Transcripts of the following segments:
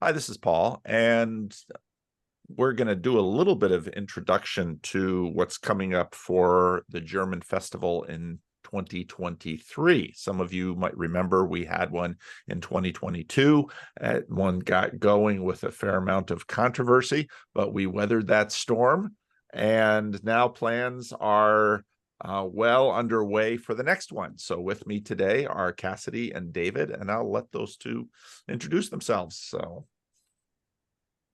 Hi, this is Paul, and we're going to do a little bit of introduction to what's coming up for the German festival in 2023. Some of you might remember we had one in 2022. One got going with a fair amount of controversy, but we weathered that storm, and now plans are well underway for the next one. So with me today are Cassidy and David, and I'll let those two introduce themselves. So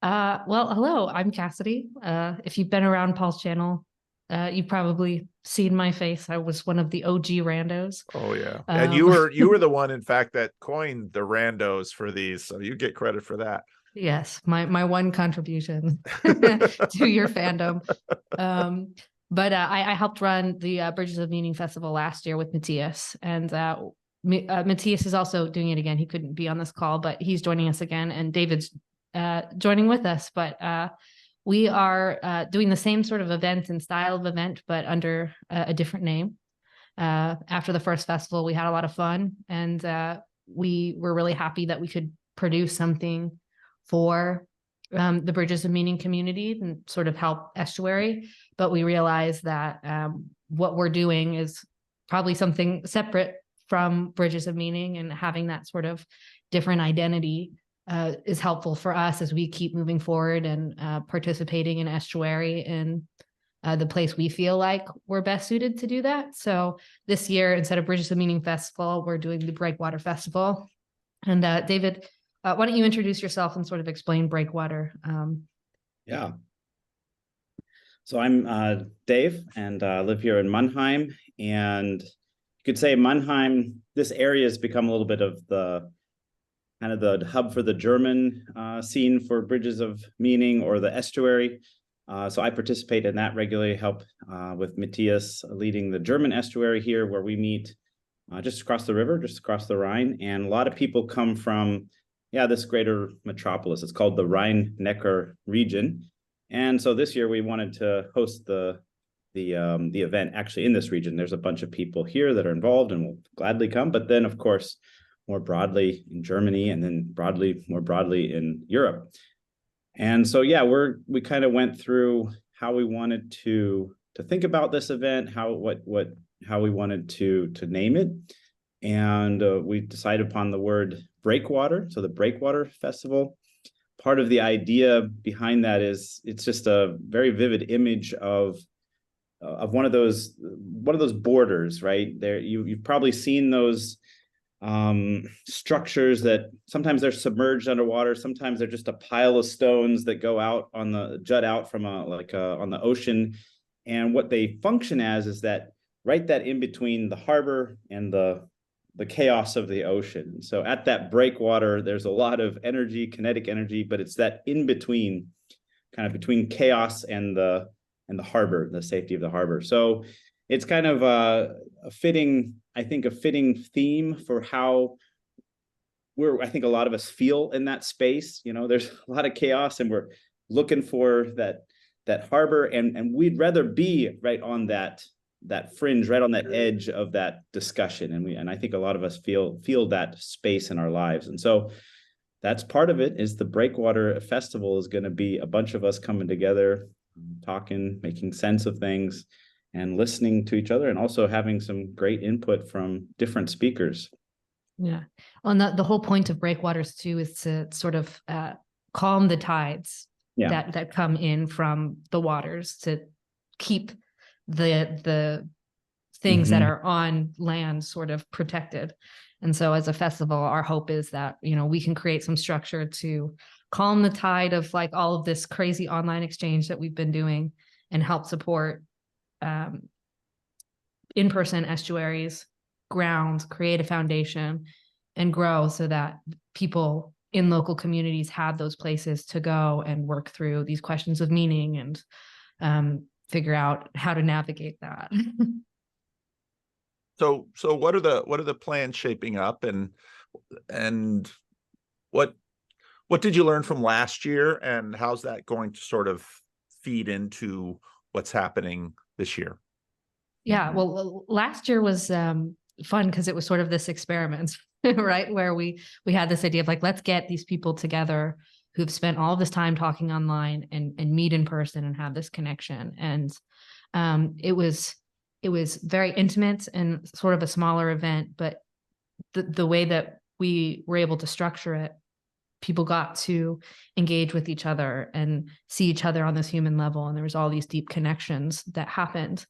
Well, hello, I'm Cassidy. If you've been around Paul's channel, you've probably seen my face. I was one of the OG randos. oh yeah. And you Um, were the one, in fact, that coined the randos for these, so you get credit for that. yes, my one contribution to your fandom. But I helped run the Bridges of Meaning Festival last year with Matthias, and Matthias is also doing it again. He couldn't be on this call, but he's joining us again, and David's joining with us. But we are doing the same sort of event and style of event, but under a different name. After the first festival, we had a lot of fun, and we were really happy that we could produce something for the Bridges of Meaning community and sort of help Estuary. But we realized that what we're doing is probably something separate from Bridges of Meaning, and having that sort of different identity is helpful for us as we keep moving forward and participating in Estuary in the place we feel like we're best suited to do that. So this year, instead of Bridges of Meaning Festival, we're doing the Breakwater Festival. And David, why don't you introduce yourself and sort of explain Breakwater? Yeah. So I'm Dave, and live here in Mannheim. And you could say Mannheim, this area has become a little bit of the kind of the hub for the German scene for Bridges of Meaning, or the Estuary. So I participate in that regularly, help with Matthias leading the German Estuary here, where we meet just across the river, just across the Rhine. And a lot of people come from, this greater metropolis. It's called the Rhine-Neckar region. And so this year we wanted to host the event actually in this region. There's a bunch of people here that are involved and will gladly come. But then, of course, more broadly in Germany, and then more broadly in Europe. And so, we kind of went through how we wanted to think about this event, how we wanted to name it. And we decided upon the word Breakwater. So the Breakwater Festival. Part of the idea behind that is it's just a very vivid image of one of those borders, right? There, you've probably seen those structures that sometimes they're submerged underwater, sometimes they're just a pile of stones that go out jut out from on the ocean. And what they function as is that in between the harbor and the chaos of the ocean. So at that breakwater, there's a lot of energy, kinetic energy, but it's that in between, kind of between chaos and the harbor, the safety of the harbor. So it's kind of a fitting theme for how I think a lot of us feel in that space. There's a lot of chaos, and we're looking for that harbor, and we'd rather be right on that fringe, right on that edge of that discussion. And I think a lot of us feel that space in our lives. And so that's part of it. Is the Breakwater Festival is going to be a bunch of us coming together, talking, making sense of things, and listening to each other, and also having some great input from different speakers. Yeah. Well, and the whole point of Breakwaters too is to sort of calm the tides that come in from the waters, to keep the things that are on land sort of protected. And so as a festival, our hope is that, we can create some structure to calm the tide of like all of this crazy online exchange that we've been doing, and help support in-person estuaries, grounds, create a foundation, and grow, so that people in local communities have those places to go and work through these questions of meaning, and figure out how to navigate that. So what are the plans shaping up, and what did you learn from last year, and how's that going to sort of feed into what's happening this year? Yeah, well, last year was fun because it was sort of this experiment. right? Where we had this idea of like, let's get these people together who've spent all this time talking online and meet in person and have this connection. And it was very intimate and sort of a smaller event, but the way that we were able to structure it, people got to engage with each other and see each other on this human level. And there was all these deep connections that happened.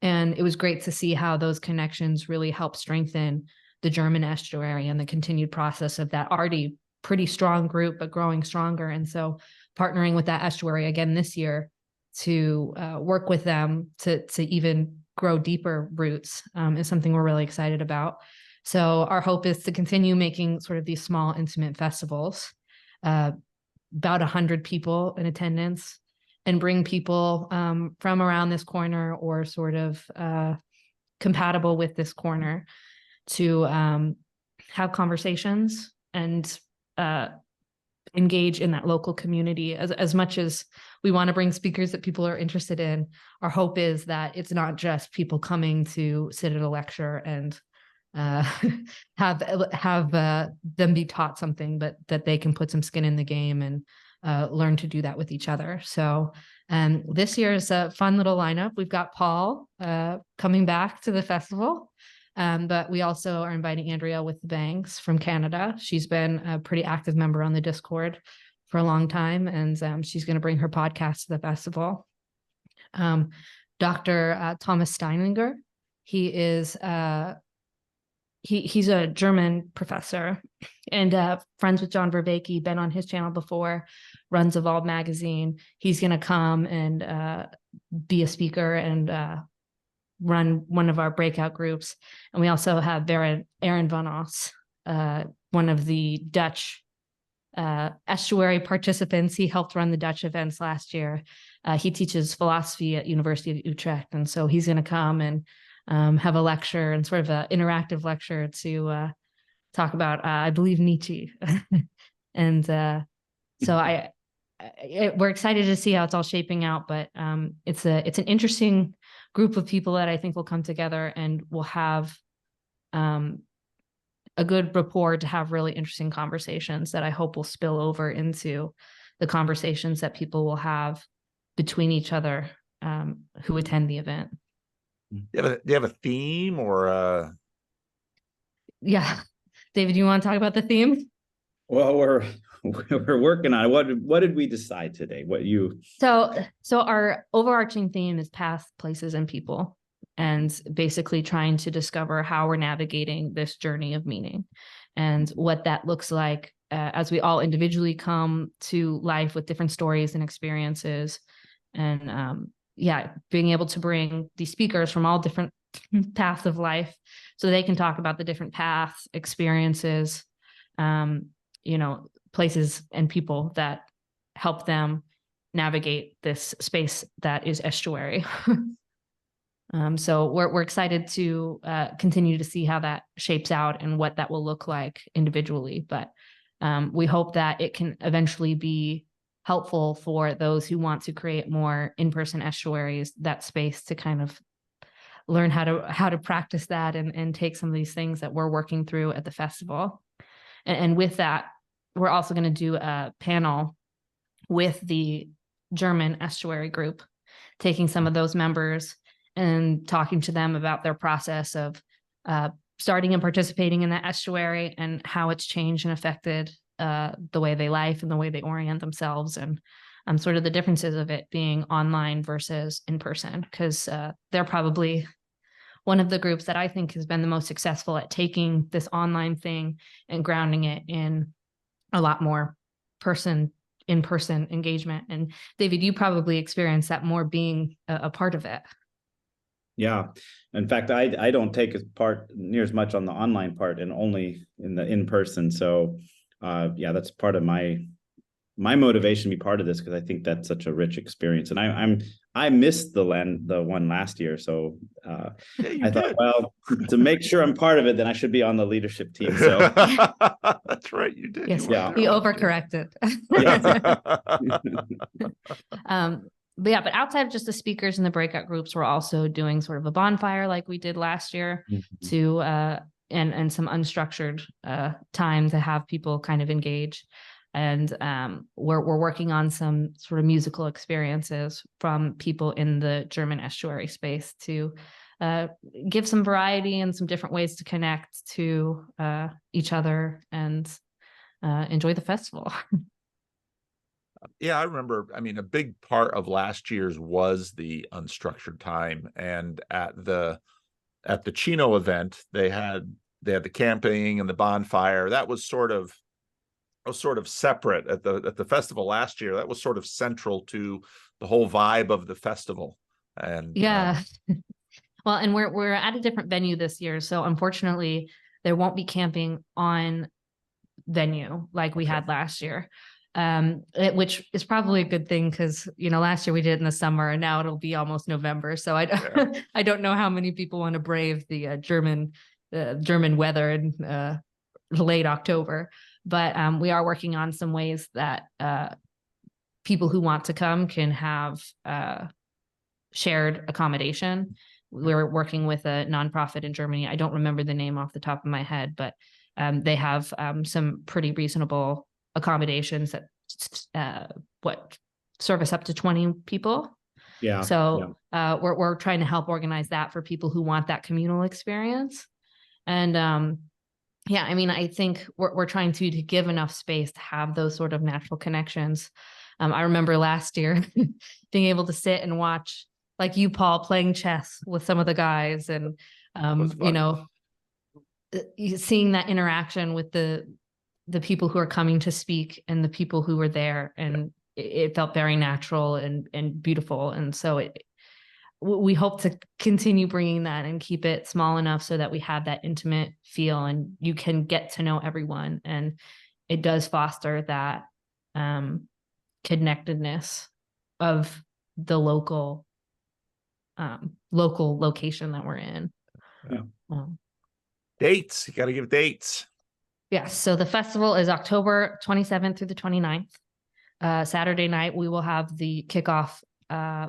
And it was great to see how those connections really helped strengthen the German estuary and the continued process of that already pretty strong group, but growing stronger. And so partnering with that estuary again this year to work with them to even grow deeper roots is something we're really excited about. So our hope is to continue making sort of these small, intimate festivals, about 100 people in attendance, and bring people from around this corner or sort of compatible with this corner to have conversations and engage in that local community. As much as we want to bring speakers that people are interested in, our hope is that it's not just people coming to sit at a lecture and have them be taught something, but that they can put some skin in the game and learn to do that with each other. So this year is a fun little lineup. We've got Paul coming back to the festival, but we also are inviting Andrea with the Bangs from Canada. She's been a pretty active member on the Discord for a long time, and she's going to bring her podcast to the festival. Dr. Thomas Steininger, he is he's a German professor and friends with John Vervaeke, been on his channel before, runs Evolve magazine. He's going to come and be a speaker and run one of our breakout groups. And we also have Aaron van Os, one of the Dutch estuary participants. He helped run the Dutch events last year. He teaches philosophy at University of Utrecht. And so he's going to come and have a lecture and sort of an interactive lecture to talk about, I believe, Nietzsche. And so we're excited to see how it's all shaping out, but it's an interesting group of people that I think will come together and will have a good rapport to have really interesting conversations that I hope will spill over into the conversations that people will have between each other who attend the event. Do you have a theme or Yeah. David, you want to talk about the theme? Well, we're working on it. What did we decide today? So our overarching theme is path, places, and people, and basically trying to discover how we're navigating this journey of meaning and what that looks like as we all individually come to life with different stories and experiences. And being able to bring these speakers from all different paths of life so they can talk about the different paths, experiences, places and people that help them navigate this space that is estuary. So we're excited to continue to see how that shapes out and what that will look like individually. But we hope that it can eventually be helpful for those who want to create more in-person estuaries, that space to kind of learn how to practice that and take some of these things that we're working through at the festival. And with that, we're also going to do a panel with the German estuary group, taking some of those members and talking to them about their process of starting and participating in that estuary and how it's changed and affected the way they life and the way they orient themselves, and sort of the differences of it being online versus in person, because they're probably one of the groups that I think has been the most successful at taking this online thing and grounding it in a lot more in-person engagement. And David, you probably experienced that more being a part of it. Yeah. In fact, I don't take part near as much on the online part and only in the in-person. So that's part of my motivation to be part of this, because I think that's such a rich experience. And I missed the one last year. So I thought, well, to make sure I'm part of it, then I should be on the leadership team. So that's right, you did. Yes, you overcorrected. But outside of just the speakers and the breakout groups, we're also doing sort of a bonfire like we did last year to and some unstructured time to have people kind of engage. And we're working on some sort of musical experiences from people in the German estuary space to give some variety and some different ways to connect to each other and enjoy the festival. Yeah, I remember. I mean, a big part of last year's was the unstructured time, and at the Chino event, they had the camping and the bonfire. That was sort of separate at the festival last year. That was sort of central to the whole vibe of the festival. And Yeah. Well, and we're at a different venue this year, so unfortunately, there won't be camping on venue like we had last year. Which is probably a good thing because last year we did it in the summer and now it'll be almost November. So I don't know how many people want to brave the German weather in late October. But we are working on some ways that people who want to come can have shared accommodation. We're working with a nonprofit in Germany. I don't remember the name off the top of my head, but they have some pretty reasonable accommodations that service up to 20 people. Yeah. So we're trying to help organize that for people who want that communal experience. And I mean, I think we're trying to give enough space to have those sort of natural connections. I remember last year being able to sit and watch, like you, Paul, playing chess with some of the guys, and seeing that interaction with the people who are coming to speak and the people who were there, and it felt very natural and beautiful. And so we hope to continue bringing that and keep it small enough so that we have that intimate feel and you can get to know everyone. And it does foster that connectedness of the local location that we're in. Dates, you got to give dates. Yes. So the festival is October 27th through the 29th. Saturday night, we will have the kickoff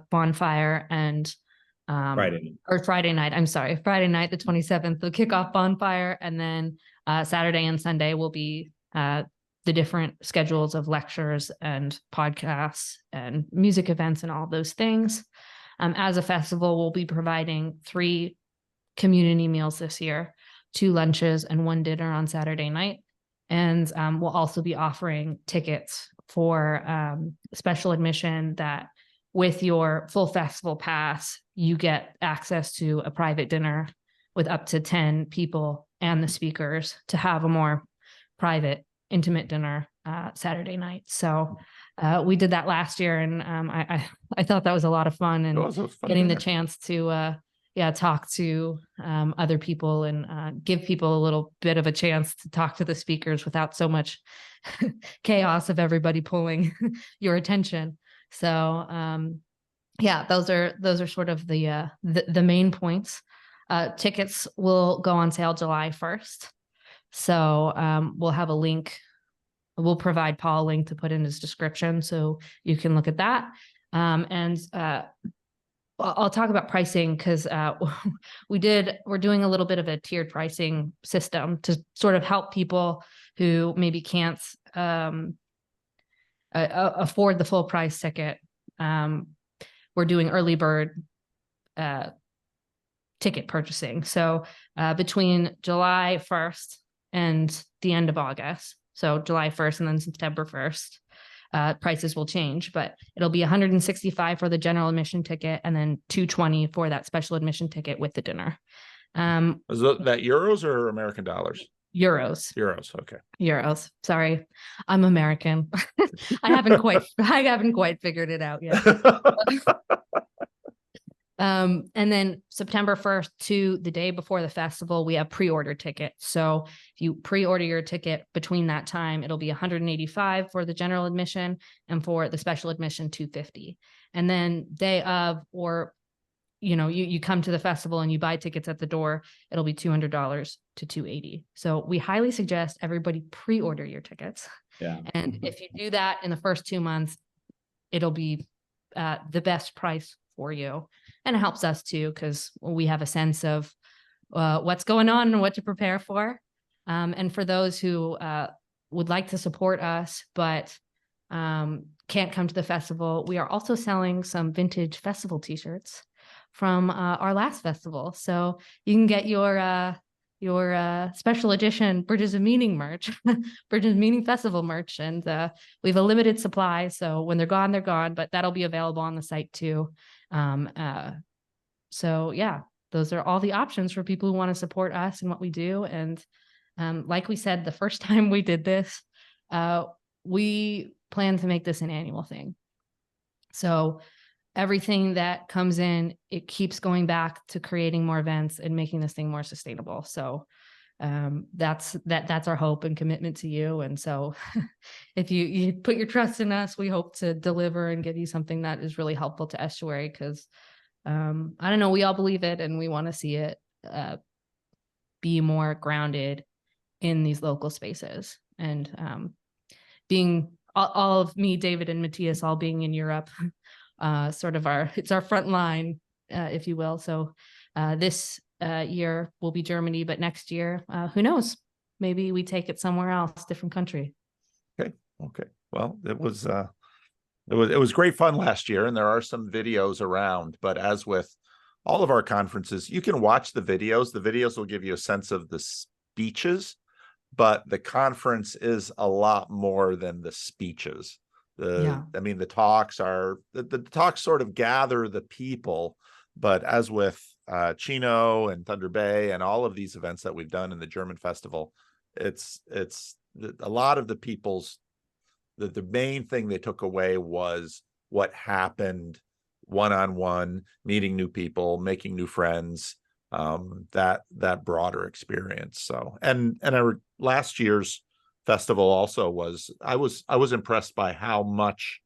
bonfire, and Friday night, I'm sorry, Friday night, the 27th, the kickoff bonfire. And then Saturday and Sunday will be the different schedules of lectures and podcasts and music events and all those things. As a festival, we'll be providing 3 community meals this year, 2 lunches and 1 dinner on Saturday night. And we'll also be offering tickets for special admission that with your full festival pass, you get access to a private dinner with up to 10 people and the speakers to have a more private, intimate dinner Saturday night. So we did that last year, and I thought that was a lot of fun, and getting the chance to talk to other people and give people a little bit of a chance to talk to the speakers without so much chaos of everybody pulling your attention. So those are sort of the main points. Tickets will go on sale July 1st. So we'll have a link. We'll provide Paul a link to put in his description so you can look at that. And I'll talk about pricing because we're doing a little bit of a tiered pricing system to sort of help people who maybe can't afford the full price ticket. We're doing early bird ticket purchasing. So between July 1st and the end of August, so July 1st and then September 1st, prices will change, but it'll be $165 for the general admission ticket and then $220 for that special admission ticket with the dinner. Is that euros or American dollars? Euros. Okay. Euros. Sorry, I'm American. I haven't quite figured it out yet. And then September 1st to the day before the festival, we have pre-order tickets. So if you pre-order your ticket between that time, it'll be $185 for the general admission, and for the special admission, $250. And then day of, or you come to the festival and you buy tickets at the door, it'll be $200 to $280. So we highly suggest everybody pre-order your tickets. Yeah. And if you do that in the first 2 months, it'll be the best price for you. And it helps us too, because we have a sense of what's going on and what to prepare for. And for those who would like to support us, but can't come to the festival, we are also selling some vintage festival t-shirts from our last festival. So you can get your special edition Bridges of Meaning merch, Bridges of Meaning Festival merch. And we have a limited supply. So when they're gone, but that'll be available on the site too. So yeah, those are all the options for people who want to support us and what we do. And like we said, the first time we did this, we plan to make this an annual thing. So everything that comes in, it keeps going back to creating more events and making this thing more sustainable. So that's our hope and commitment to you. And so if you put your trust in us, we hope to deliver and give you something that is really helpful to Estuary, because I don't know, we all believe it and we want to see it be more grounded in these local spaces. And being all of me, David and Matthias, all being in Europe, sort of it's our front line, if you will. So this year will be Germany, but next year, who knows? Maybe we take it somewhere else, different country. Okay. Well, it was great fun last year, and there are some videos around. But as with all of our conferences, you can watch the videos. The videos will give you a sense of the speeches, but the conference is a lot more than the speeches. I mean, the talks sort of gather the people, but as with Chino and Thunder Bay and all of these events that we've done in the German festival, it's a lot of the people's, the main thing they took away was what happened one-on-one, meeting new people, making new friends, that broader experience. So, and our last year's festival also was, I was impressed by how much,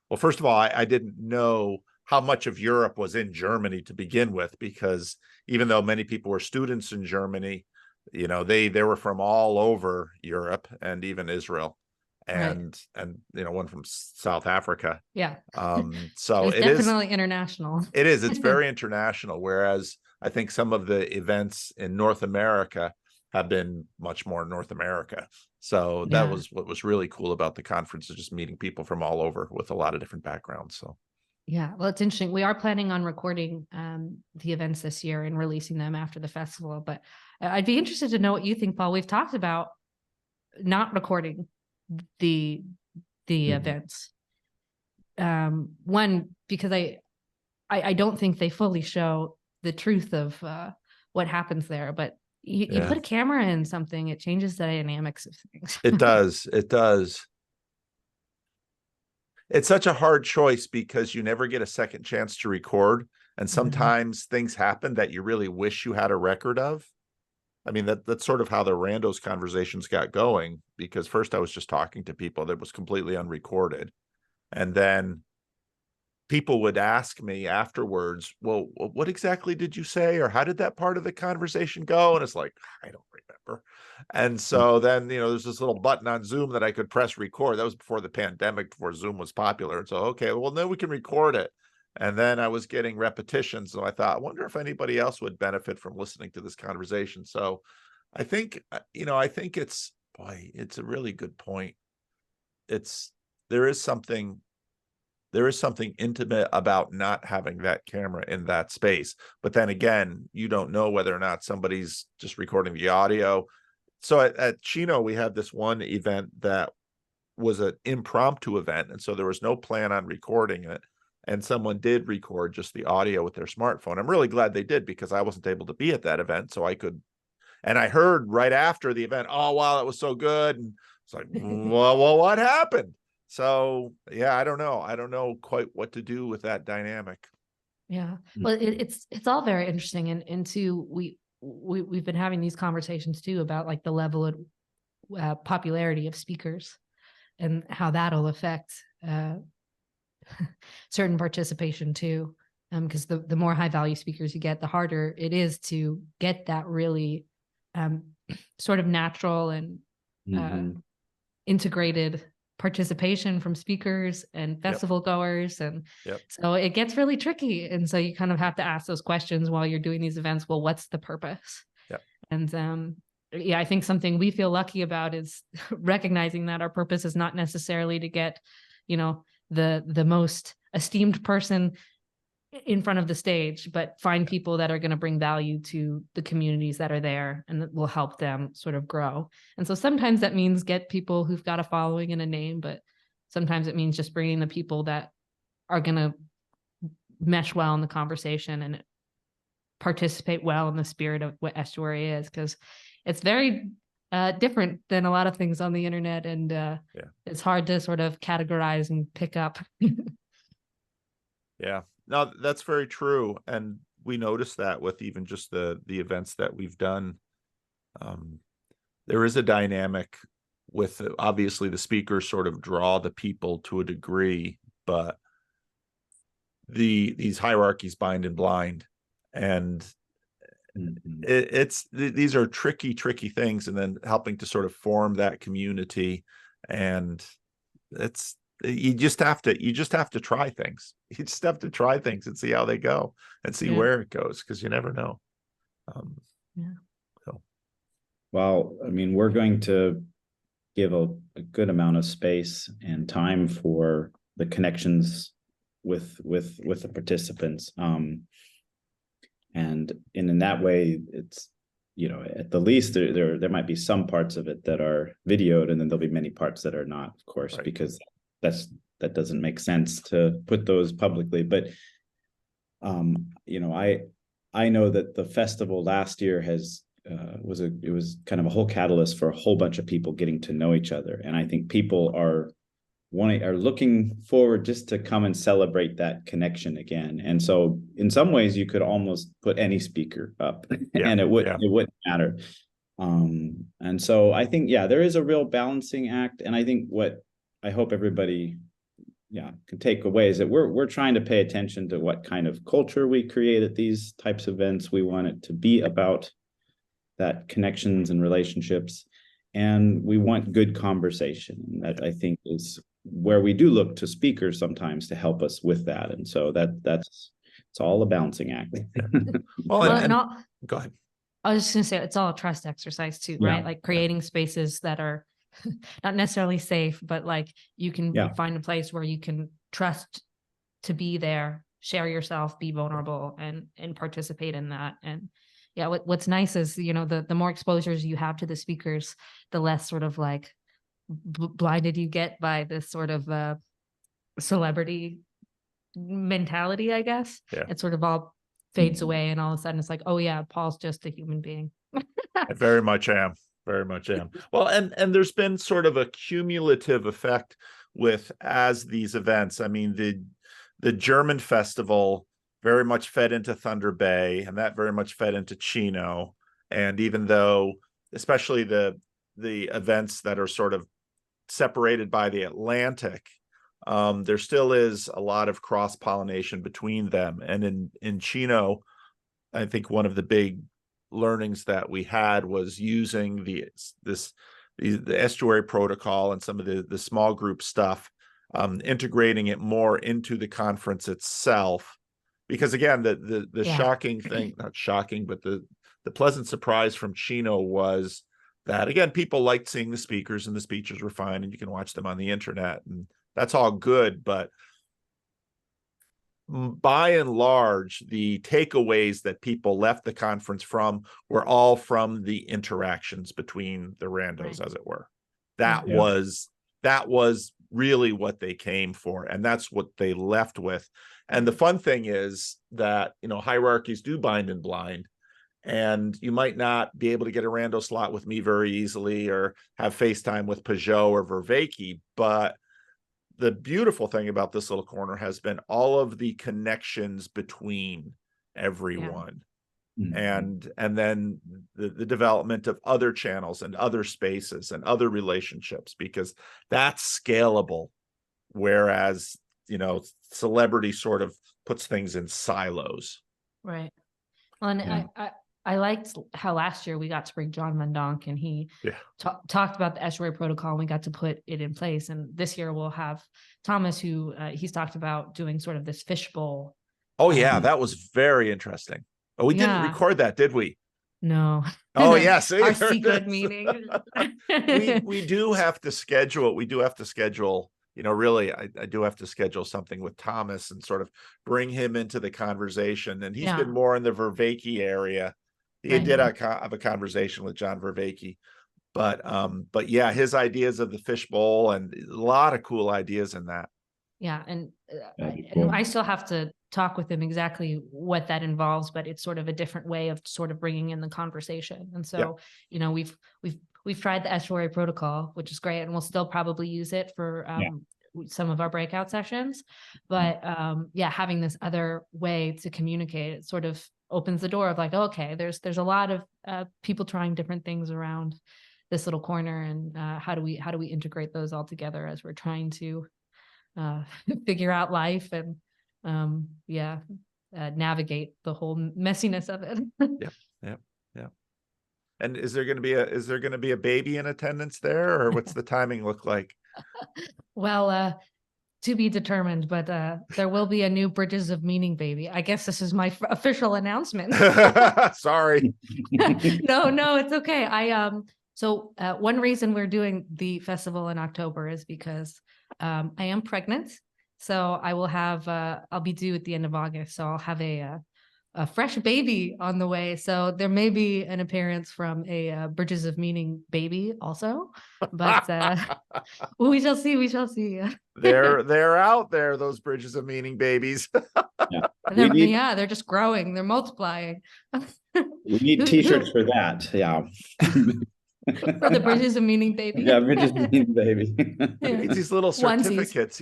well, first of all, I didn't know how much of Europe was in Germany to begin with, because even though many people were students in Germany, you know, they were from all over Europe and even Israel, and you know, one from South Africa. Yeah. So it's definitely international. It is. It's very international. Whereas I think some of the events in North America have been much more North America. So that was what was really cool about the conference, is just meeting people from all over with a lot of different backgrounds. So yeah, well, it's interesting. We are planning on recording the events this year and releasing them after the festival. But I'd be interested to know what you think, Paul. We've talked about not recording the events. One, because I don't think they fully show the truth of what happens there, but you put a camera in something, it changes the dynamics of things. It does. It's such a hard choice because you never get a second chance to record, and sometimes things happen that you really wish you had a record of. I mean, that's sort of how the Randos conversations got going, because first I was just talking to people that was completely unrecorded. And then people would ask me afterwards, well, what exactly did you say? Or how did that part of the conversation go? And it's like, I don't remember. And so then, you know, there's this little button on Zoom that I could press record. That was before the pandemic, before Zoom was popular. And so, okay, well, then we can record it. And then I was getting repetitions. So I thought, I wonder if anybody else would benefit from listening to this conversation. So I think, you know, I think it's a really good point. There is something intimate about not having that camera in that space. But then again, you don't know whether or not somebody's just recording the audio. So at Chino, we had this one event that was an impromptu event. And so there was no plan on recording it. And someone did record just the audio with their smartphone. I'm really glad they did, because I wasn't able to be at that event. So I could, and I heard right after the event, oh, wow, that was so good. And it's like, well, what happened? So yeah, I don't know quite what to do with that dynamic. Yeah, well, it's all very interesting, and two, we've been having these conversations too about like the level of popularity of speakers and how that'll affect certain participation too. Because the more high value speakers you get, the harder it is to get that really sort of natural and integrated participation from speakers and festival goers. And so it gets really tricky. And so you kind of have to ask those questions while you're doing these events. Well, what's the purpose? And yeah, I think something we feel lucky about is recognizing that our purpose is not necessarily to get, you know, the most esteemed person in front of the stage, but find people that are going to bring value to the communities that are there and that will help them sort of grow. And so sometimes that means get people who've got a following and a name, but sometimes it means just bringing the people that are going to mesh well in the conversation and participate well in the spirit of what Estuary is, because it's very different than a lot of things on the internet, and it's hard to sort of categorize and pick up. Yeah, no, that's very true. And we noticed that with even just the events that we've done. There is a dynamic with, obviously the speakers sort of draw the people to a degree, but these hierarchies bind and blind. And these are tricky things, and then helping to sort of form that community. And you just have to try things. You just have to try things and see how they go and see where it goes, because you never know. So, well, I mean, we're going to give a good amount of space and time for the connections with the participants. And in that way, it's, you know, at the least there might be some parts of it that are videoed, and then there'll be many parts that are not, of course, right, because that doesn't make sense to put those publicly. But you know, I know that the festival last year it was kind of a whole catalyst for a whole bunch of people getting to know each other, and I think people are looking forward just to come and celebrate that connection again. And so in some ways you could almost put any speaker up and it wouldn't matter. And so I think, there is a real balancing act. And I think what I hope everybody can take away is that we're trying to pay attention to what kind of culture we create at these types of events. We want it to be about that connections and relationships, and we want good conversation. And that, I think, is where we do look to speakers sometimes to help us with that. And so it's all a balancing act. Well, go ahead. I was just gonna say, it's all a trust exercise too, right? Like creating spaces that are not necessarily safe, but like you can find a place where you can trust to be there, share yourself, be vulnerable, and participate in that. And what's nice is, you know, the more exposures you have to the speakers, the less sort of like blinded you get by this sort of celebrity mentality, I guess. It sort of all fades away, and all of a sudden it's like, oh yeah, Paul's just a human being. I very much am. Well, and there's been sort of a cumulative effect with, as these events, I mean, the German festival very much fed into Thunder Bay, and that very much fed into Chino. And even though, especially the events that are sort of separated by the Atlantic, there still is a lot of cross-pollination between them. And in Chino, I think one of the big learnings that we had was using the Estuary protocol and some of the small group stuff, integrating it more into the conference itself. Because again, the shocking thing, not shocking, but the pleasant surprise from Chino was that, again, people liked seeing the speakers, and the speeches were fine, and you can watch them on the internet, and that's all good. But by and large, the takeaways that people left the conference from were all from the interactions between the randos, as it were. That was really what they came for, and that's what they left with. And the fun thing is that, you know, hierarchies do bind and blind, and you might not be able to get a rando slot with me very easily, or have FaceTime with Peugeot or Vervaeke, but the beautiful thing about this little corner has been all of the connections between everyone. And then the development of other channels and other spaces and other relationships, because that's scalable. Whereas, you know, celebrity sort of puts things in silos. Right. Well, and I liked how last year we got to bring John Van Donk, and he talked about the Estuary protocol, and we got to put it in place. And this year we'll have Thomas, who he's talked about doing sort of this fishbowl. Oh yeah, that was very interesting. Oh, we didn't record that, did we? No. Oh yeah, see, Our there it secret is. meeting. We do have to schedule. We do have to schedule. Really, I do have to schedule something with Thomas and sort of bring him into the conversation. And he's been Yeah. more in the Vervaeke area. He Right. did have a conversation with John Vervaeke, but yeah, his ideas of the fishbowl and a lot of cool ideas in that. Yeah, and That'd be and cool. I still have to talk with him exactly what that involves, but it's sort of a different way of sort of bringing in the conversation. And so, we've tried the Estuary protocol, which is great, and we'll still probably use it for some of our breakout sessions. But having this other way to communicate, it sort of opens the door of like, okay, there's a lot of people trying different things around this little corner, and how do we integrate those all together as we're trying to figure out life and navigate the whole messiness of it. Yeah. And is there going to be a baby in attendance there, or what's the timing look like? Well, to be determined, but there will be a new Bridges of Meaning baby. I guess this is my official announcement. Sorry. No, it's okay. So one reason we're doing the festival in October is because I am pregnant. So I will have I'll be due at the end of August. So I'll have a fresh baby on the way. So there may be an appearance from a Bridges of Meaning baby also, but we shall see. We shall see. They're out there, those Bridges of Meaning babies. Yeah. They're just growing. They're multiplying. We need t-shirts for that. Yeah. For the Bridges of Meaning baby. Yeah, Bridges of Meaning baby. Who needs these little Onesies. certificates,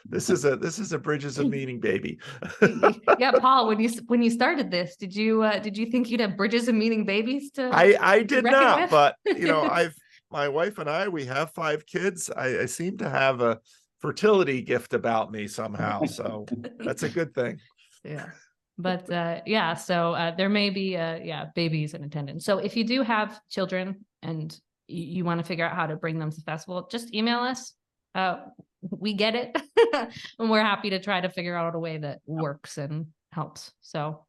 This is a Bridges of Meaning baby. Yeah, Paul, when you started this, did you think you'd have Bridges of Meaning babies to I did reckon not, with? but my wife and I, we have 5 kids. I seem to have a fertility gift about me somehow, so that's a good thing. Yeah. But so there may be babies in attendance. So if you do have children and you want to figure out how to bring them to the festival, just email us. We get it. And we're happy to try to figure out a way that works and helps. So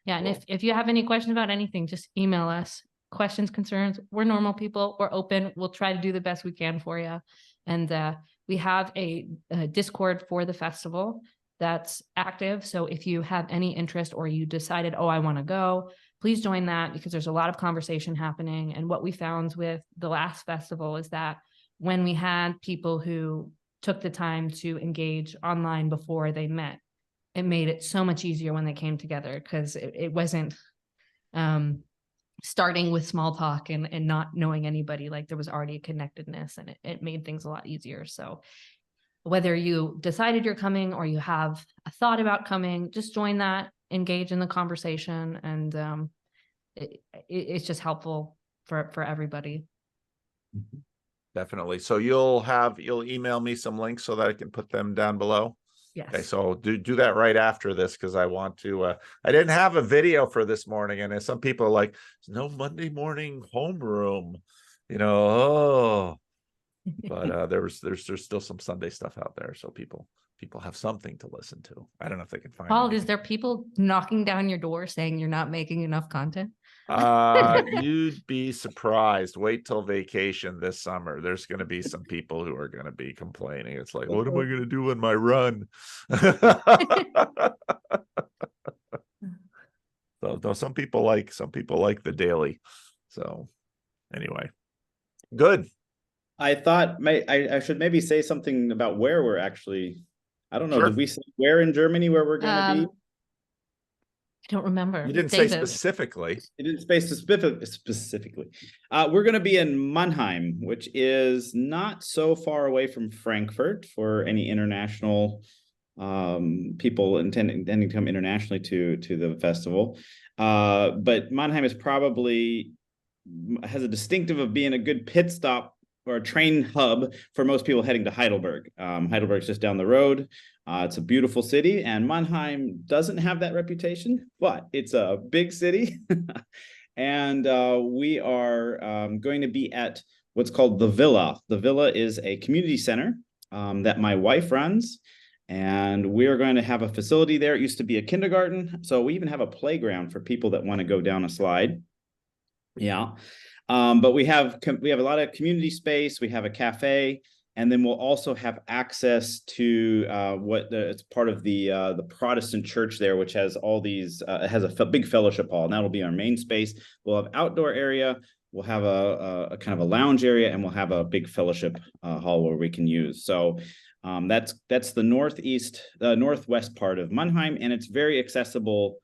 yeah, and if you have any questions about anything, just email us. Questions, concerns, we're normal people, we're open, we'll try to do the best we can for you. And we have a Discord for the festival that's active. So if you have any interest or you decided, I want to go, please join that, because there's a lot of conversation happening. And what we found with the last festival is that when we had people who took the time to engage online before they met, it made it so much easier when they came together, because it wasn't starting with small talk and not knowing anybody. Like, there was already a connectedness, and it made things a lot easier. So whether you decided you're coming or you have a thought about coming, just join that, engage in the conversation, and it's just helpful for everybody. Definitely. So you'll email me some links so that I can put them down below. Yes. Okay, so do that right after this, because I want to. I didn't have a video for this morning, and some people are like, no Monday morning homeroom, but there's still some Sunday stuff out there, so people have something to listen to. I don't know if they can find Paul, anything. is there people knocking down your door saying you're not making enough content? You'd be surprised. Wait till vacation this summer. There's going to be some people who are going to be complaining. It's like, what am I going to do in my run? So no, some people like the daily. So anyway, good. I thought I should maybe say something about where we're actually. I don't know. Sure. Did we say where in Germany where we're going to be? I don't remember. You didn't say specifically. It didn't say specifically. We're going to be in Mannheim, which is not so far away from Frankfurt for any international people intending to come internationally to the festival. But Mannheim is probably has a distinctive of being a good pit stop or a train hub for most people heading to Heidelberg. Heidelberg's just down the road. It's a beautiful city, and Mannheim doesn't have that reputation, but it's a big city. And we are going to be at what's called the Villa. The Villa is a community center that my wife runs, And we're going to have a facility there. It used to be a kindergarten. So we even have a playground for people that want to go down a slide. Yeah. But we have a lot of community space. We have a cafe, and then we'll also have access to it's part of the Protestant church there, which has all these. It has a big fellowship hall, and that'll be our main space. We'll have outdoor area. We'll have a kind of a lounge area, and we'll have a big fellowship hall where we can use. So that's the northwest part of Mannheim, and it's very accessible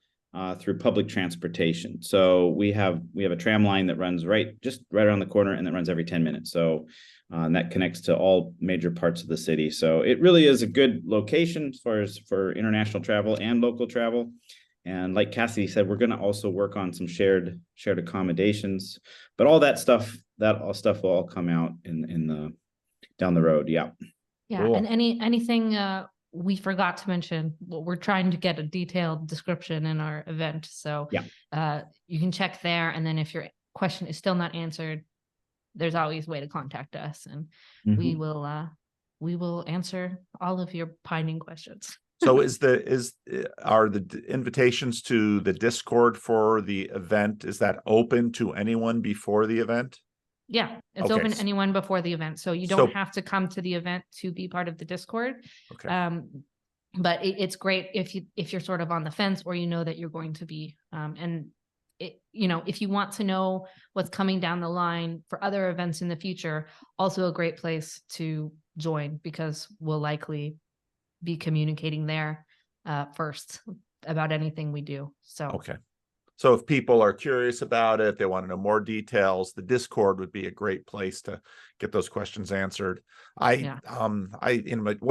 through public transportation. So we have a tram line that runs just right around the corner, and that runs every 10 minutes. So and that connects to all major parts of the city. So it really is a good location as far as for international travel and local travel. And like Cassidy said, we're going to also work on some shared accommodations, but all that stuff will all come out in down the road. Yeah. Yeah. Cool. And anything we forgot to mention, we're trying to get a detailed description in our event. So yeah, you can check there. And then if your question is still not answered, there's always a way to contact us, and we will answer all of your pining questions. So are the invitations to the Discord for the event, is that open to anyone before the event? Yeah, it's Okay. open to anyone before the event. So you don't have to come to the event to be part of the Discord. Okay. But it's great if you're sort of on the fence, or you know that you're going to be, and if you want to know what's coming down the line for other events in the future, also a great place to join, because we'll likely be communicating there first about anything we do. So Okay. So if people are curious about it, they want to know more details, the Discord would be a great place to get those questions answered. What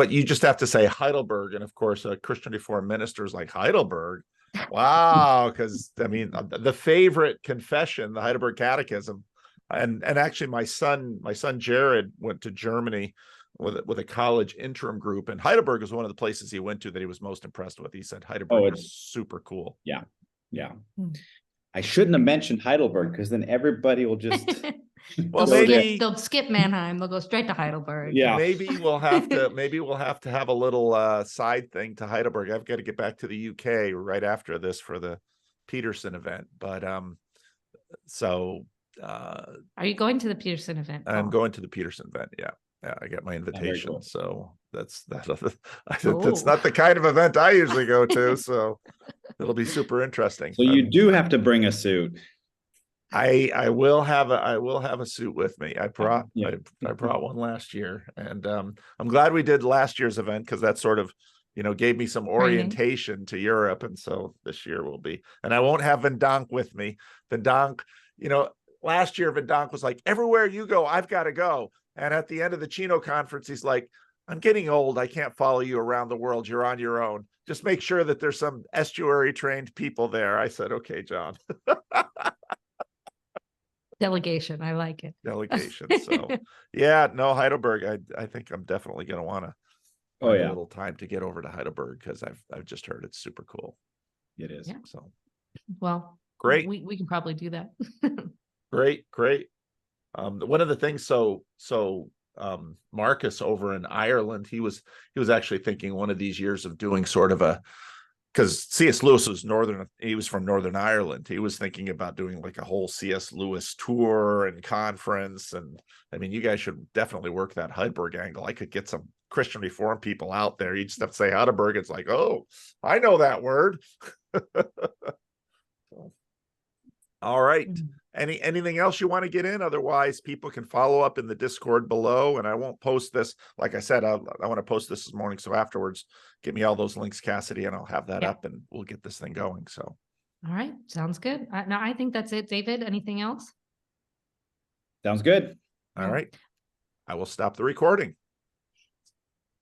you just have to say Heidelberg, and of course a Christian Reformed minister is like, Heidelberg. Wow, because I mean the favorite confession, the Heidelberg Catechism, and actually my son Jared went to Germany with a college interim group, and Heidelberg is one of the places he went to that he was most impressed with. He said Heidelberg is super cool. Yeah. I shouldn't have mentioned Heidelberg, because then everybody will just they'll skip Mannheim, they'll go straight to Heidelberg. Yeah. Maybe we'll have to have a little side thing to Heidelberg. I've got to get back to the UK right after this for the Peterson event. But are you going to the Peterson event, Paul? I'm going to the Peterson event. Yeah, I got my invitation. Cool. So that's not the kind of event I usually go to. So it'll be super interesting. So you do have to bring a suit. I will have a suit with me. I brought one last year, and I'm glad we did last year's event, because that sort of gave me some orientation to Europe, and so this year will be. And I won't have Vendonk with me. Vendonk, last year Vendonk was like, everywhere you go, I've got to go. And at the end of the Chino conference, he's like, I'm getting old. I can't follow you around the world. You're on your own. Just make sure that there's some estuary trained people there. I said, okay, John. Delegation. I like it. Delegation. So yeah, no, Heidelberg. I think I'm definitely going to want to a little time to get over to Heidelberg, because I've just heard it's super cool. It is. Yeah. So well, great. We can probably do that. Great. One of the things, Marcus over in Ireland, he was actually thinking one of these years of doing sort of because C.S. Lewis was he was from Northern Ireland. He was thinking about doing like a whole C.S. Lewis tour and conference. And I mean, you guys should definitely work that Heidelberg angle. I could get some Christian Reformed people out there. You just have to say Heidelberg. It's like, oh, I know that word. All right. Anything else you want to get in? Otherwise, people can follow up in the Discord below, and I won't post this. Like I said, I want to post this morning. So afterwards, give me all those links, Cassidy, and I'll have that up, and we'll get this thing going. So. All right. Sounds good. No, I think that's it. David, anything else? Sounds good. All right. I will stop the recording.